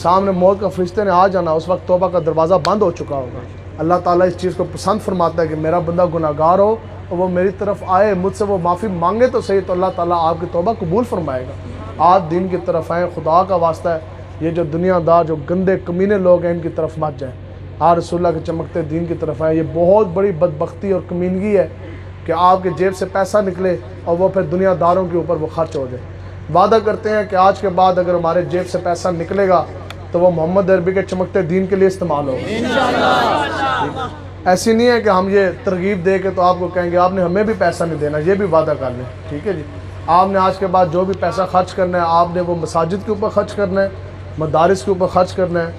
سامنے موت کا فرشتے نے آ جانا, اس وقت توبہ کا دروازہ بند ہو چکا ہوگا. اللہ تعالیٰ اس چیز کو پسند فرماتا ہے کہ میرا بندہ گناہگار ہو اور وہ میری طرف آئے, مجھ سے وہ معافی مانگے تو صحیح, تو اللہ تعالیٰ آپ کی توبہ قبول فرمائے گا. آپ دین کی طرف آئیں, خدا کا واسطہ ہے. یہ جو دنیا دار جو گندے کمینے لوگ ہیں ان کی طرف مت جائیں. آپ رسول اللہ کے چمکتے دین کی طرف آئیں. یہ بہت بڑی بدبختی اور کمینگی ہے کہ آپ کے جیب سے پیسہ نکلے اور وہ پھر دنیا داروں کے اوپر وہ خرچ ہو جائے. وعدہ کرتے ہیں کہ آج کے بعد اگر ہمارے جیب سے پیسہ نکلے گا تو وہ محمد عربی کے چمکتے دین کے لیے استعمال ہوگا. ایسی نہیں ہے کہ ہم یہ ترغیب دے کے تو آپ کو کہیں گے آپ نے ہمیں بھی پیسہ نہیں دینا, یہ بھی وعدہ کر لیں. ٹھیک ہے جی, آپ نے آج کے بعد جو بھی پیسہ خرچ کرنا ہے آپ نے وہ مساجد کے اوپر خرچ کرنا ہے, مدارس کے اوپر خرچ کرنا ہے.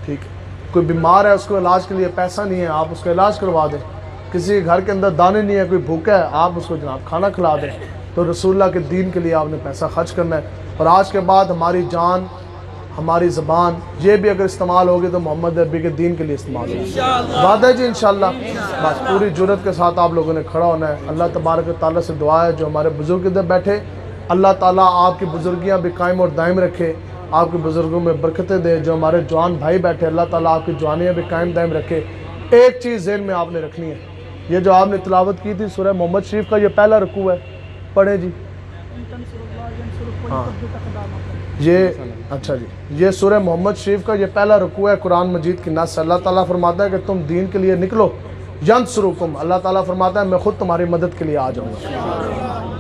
ٹھیک ہے, کوئی بیمار ہے اس کو علاج کے لیے پیسہ نہیں ہے, آپ اس کا علاج کروا دیں. کسی کے گھر کے اندر دانے نہیں ہے, کوئی بھوکا ہے, آپ اس کو جناب کھانا کھلا دیں. تو رسول اللہ کے دین کے لیے آپ نے پیسہ خرچ کرنا ہے. اور آج کے بعد ہماری جان, ہماری زبان, یہ بھی اگر استعمال ہوگی تو محمد عربی کے دین کے لیے استعمال ہوگی. وعدہ ہے جی انشاءاللہ. بس پوری جرت کے ساتھ آپ لوگوں نے کھڑا ہونا ہے. اللہ تبارک و تعالیٰ سے دعا ہے جو ہمارے بزرگ ادھر بیٹھے, اللہ تعالیٰ آپ کی بزرگیاں بھی قائم اور دائم رکھے, آپ کے بزرگوں میں برکتیں دے. جو ہمارے جوان بھائی بیٹھے, اللہ تعالیٰ آپ کی جوانیاں بھی قائم دائم رکھے. ایک چیز ذہن میں آپ نے رکھنی ہے, یہ جو آپ نے تلاوت کی تھی سورہ محمد شریف کا, یہ پہلا رکوع ہے, پڑھیں جی. ہاں یہ اچھا جی, یہ سورہ محمد شریف کا یہ پہلا رکوع ہے قرآن مجید کی نص. اللہ تعالیٰ فرماتا ہے کہ تم دین کے لیے نکلو, ینصرکم, اللہ تعالیٰ فرماتا ہے میں خود تمہاری مدد کے لیے آ جاؤں گا.